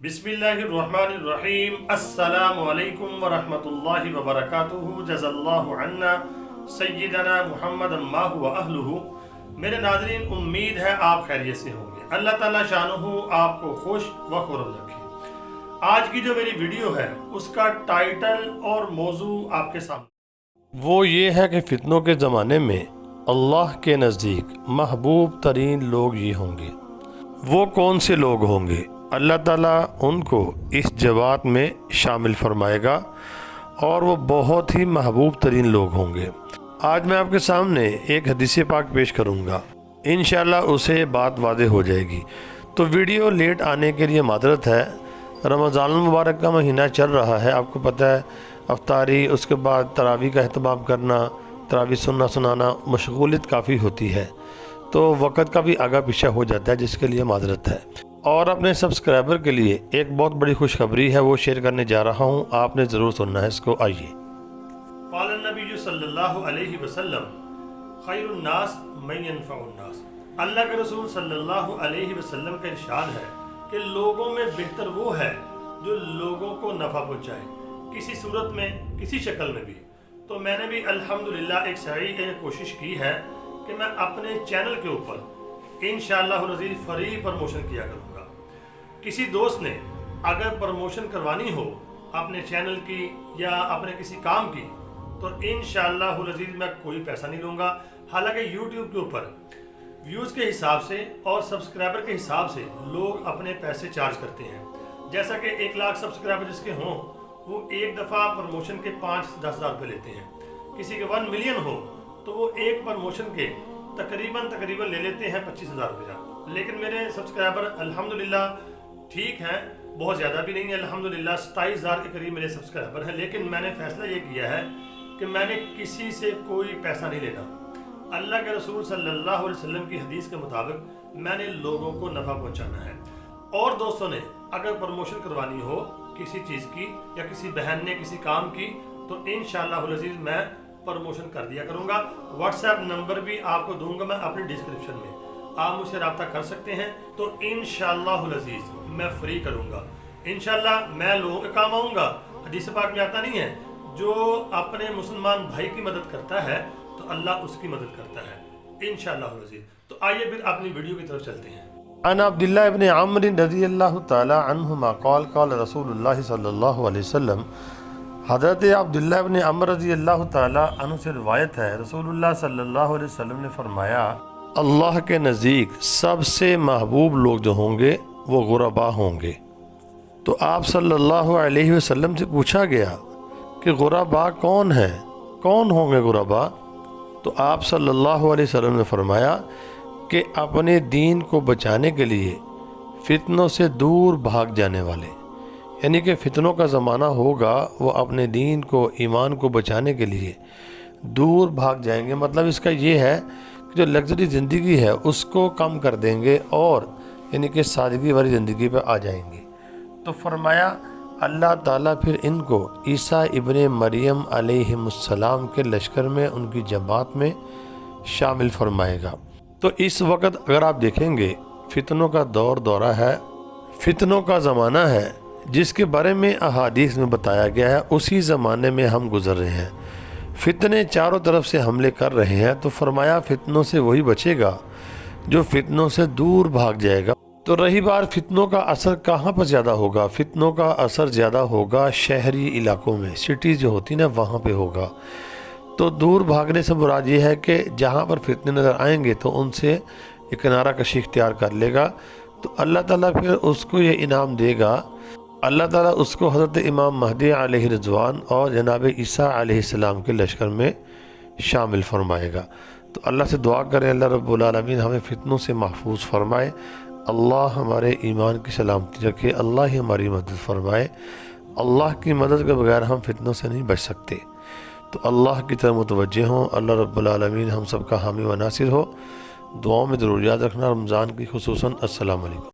बिस्मिल्लाहिर्रहमानिर्रहीम। अस्सलामु अलैकुम वरहमतुल्लाहि वबरकातुहू। जज़ल्लाहु अन्ना सय्यदना मुहम्मदन मा हुवा अहलुहू। मेरे नाज़रीन, उम्मीद है आप खैरियत से होंगे। अल्लाह ताला शानुहु आपको खुश व खुर्रम रखे। आज की जो मेरी वीडियो है उसका टाइटल और मौजू आपके सामने वो ये है कि फितनों के ज़माने में अल्लाह के नज़दीक महबूब तरीन लोग ये होंगे। वो कौन से लोग होंगे? अल्लाह ताला उनको इस जवाब में शामिल फरमाएगा और वो बहुत ही महबूब तरीन लोग होंगे। आज मैं आपके सामने एक हदीस पाक पेश करूँगा, इंशाअल्लाह उसे बात वाज़ेह हो जाएगी। तो वीडियो लेट आने के लिए मादरत है। रमज़ान मुबारक का महीना चल रहा है, आपको पता है। अफ्तारी, उसके बाद तरावी का अहतमाम करना, तरावी सुनाना, मशगूलियत काफ़ी होती है, तो वक़्त का भी आगा पीछा हो जाता है, जिसके लिए मादरत है। और अपने सब्सक्राइबर के लिए एक बहुत बड़ी खुशखबरी है, वो शेयर करने जा रहा हूँ, आपने ज़रूर सुनना है इसको। आइए। क़ाल नबी सल्लल्लाहु अलैहि वसल्लम खैरुन नास मन यनफ़उन नास। अल्लाह के रसूल सल्लल्लाहु अलैहि वसल्लम का इरशाद है कि लोगों में बेहतर वो है जो लोगों को नफ़ा पहुँचाए, किसी सूरत में, किसी शक्ल में भी। तो मैंने भी अल्हम्दुलिल्लाह एक सही कोशिश की है कि मैं अपने चैनल के ऊपर इंशाअल्लाह अज़ीज़ फ्री प्रमोशन किया करूँगा। किसी दोस्त ने अगर प्रमोशन करवानी हो अपने चैनल की या अपने किसी काम की, तो इंशाअल्लाह अज़ीज़ मैं कोई पैसा नहीं लूँगा। हालांकि यूट्यूब के ऊपर व्यूज़ के हिसाब से और सब्सक्राइबर के हिसाब से लोग अपने पैसे चार्ज करते हैं। जैसा कि 1 लाख सब्सक्राइबर जिसके हों, वो एक दफ़ा प्रमोशन के 5-10 हज़ार रुपये लेते हैं। किसी के 1 मिलियन हो तो वो एक प्रमोशन के तकरीबन ले लेते हैं 25,000 रुपया। लेकिन मेरे सब्सक्राइबर अल्हम्दुलिल्लाह ठीक हैं, बहुत ज़्यादा भी नहीं है। अल्हम्दुलिल्लाह 27,000 के करीब मेरे सब्सक्राइबर हैं। लेकिन मैंने फ़ैसला ये किया है कि मैंने किसी से कोई पैसा नहीं लेना। अल्लाह के रसूल सल्लल्लाहु अलैहि वसल्लम की हदीस के मुताबिक मैंने लोगों को नफ़ा पहुँचाना है। और दोस्तों ने अगर प्रमोशन करवानी हो किसी चीज़ की या किसी बहन ने किसी काम की, तो इंशाअल्लाह अज़ीज़ मैं प्रमोशन कर दिया करूँगा। व्हाट्सएप नंबर भी आपको दूंगा मैं अपनी डिस्क्रिप्शन में, आप मुझसे रब्ता कर सकते हैं। तो इंशाअल्लाह अज़ीज़ मैं फ्री करूँगा। इंशाअल्लाह मैं लोगों के काम आऊँगा। हदीस पाक में आता नहीं है, जो अपने मुसलमान भाई की मदद करता है तो अल्लाह उसकी मदद करता है इंशाअल्लाह अज़ीज़। तो आइए फिर अपनी वीडियो की तरफ चलते हैं। अन अब्दुल्लाह इब्न अम्र रज़ियल्लाहु तआला अन्हुमा क़ाल क़ाल रसूलुल्लाह सल्लल्लाहु अलैहि वसल्लम। हज़रत अब्दुल्लाह इब्न अम्र रज़ियल्लाहु तआला अन्हु से रिवायत है, रसूलुल्लाह सल्लल्लाहु अलैहि वसल्लम ने फरमाया, अल्लाह के नज़दीक सबसे महबूब लोग जो होंगे वो गुरबा होंगे। तो आप सल्लल्लाहु अलैहि वसल्लम से पूछा गया कि गुरबा कौन है, कौन होंगे गुरबा? तो आप सल्लल्लाहु अलैहि वसल्लम ने फरमाया कि अपने दीन को बचाने के लिए फितनों से दूर भाग जाने वाले, यानी कि फितनों का ज़माना होगा, वो अपने दीन को, ईमान को बचाने के लिए दूर भाग जाएंगे। मतलब इसका ये है कि जो लग्जरी ज़िंदगी है उसको कम कर देंगे और यानी कि सादगी वाली ज़िंदगी पर आ जाएंगे। तो फरमाया अल्लाह ताला फिर इनको ईसा इब्ने मरियम अलैहिस्सलाम के लश्कर में, उनकी जमात में शामिल फरमाएगा। तो इस वक्त अगर आप देखेंगे फितनों का दौरा है, फितनों का ज़माना है, जिसके बारे में अहादीस में बताया गया है, उसी ज़माने में हम गुज़र रहे हैं। फितने चारों तरफ से हमले कर रहे हैं। तो फरमाया फितनों से वही बचेगा जो फितनों से दूर भाग जाएगा। तो रही बात फितनों का असर कहाँ पर ज़्यादा होगा? फितनों का असर ज़्यादा होगा शहरी इलाकों में, सिटीज़ जो होती ना वहाँ पे होगा। तो दूर भागने से मुराद ये है कि जहाँ पर फितने नज़र आएंगे तो उनसे एक किनारा कशी इख्तियार कर लेगा। तो अल्लाह ताला फिर उसको ये इनाम देगा, अल्लाह ताला उसको हज़रत इमाम महदी अलैहि रिज़वान और जनाब ईसा अलैहिस्सलाम के लश्कर में शामिल फरमाएगा। तो अल्लाह से दुआ करें अल्लाह रब्बुल आलमीन हमें फितनों से महफूज फरमाए, अल्लाह हमारे ईमान की सलामती रखे, अल्लाह ही हमारी मदद फरमाए। अल्लाह की मदद के बगैर हम फितनों से नहीं बच सकते। तो अल्लाह की तरफ मुतवज्जे हों। अल्लाह रब्बुल आलमीन हम सब का हामी व नासिर हो। दुआओं में ज़रूर याद रखना रमज़ान की खुसूसन। अस्सलाम वालेकुम।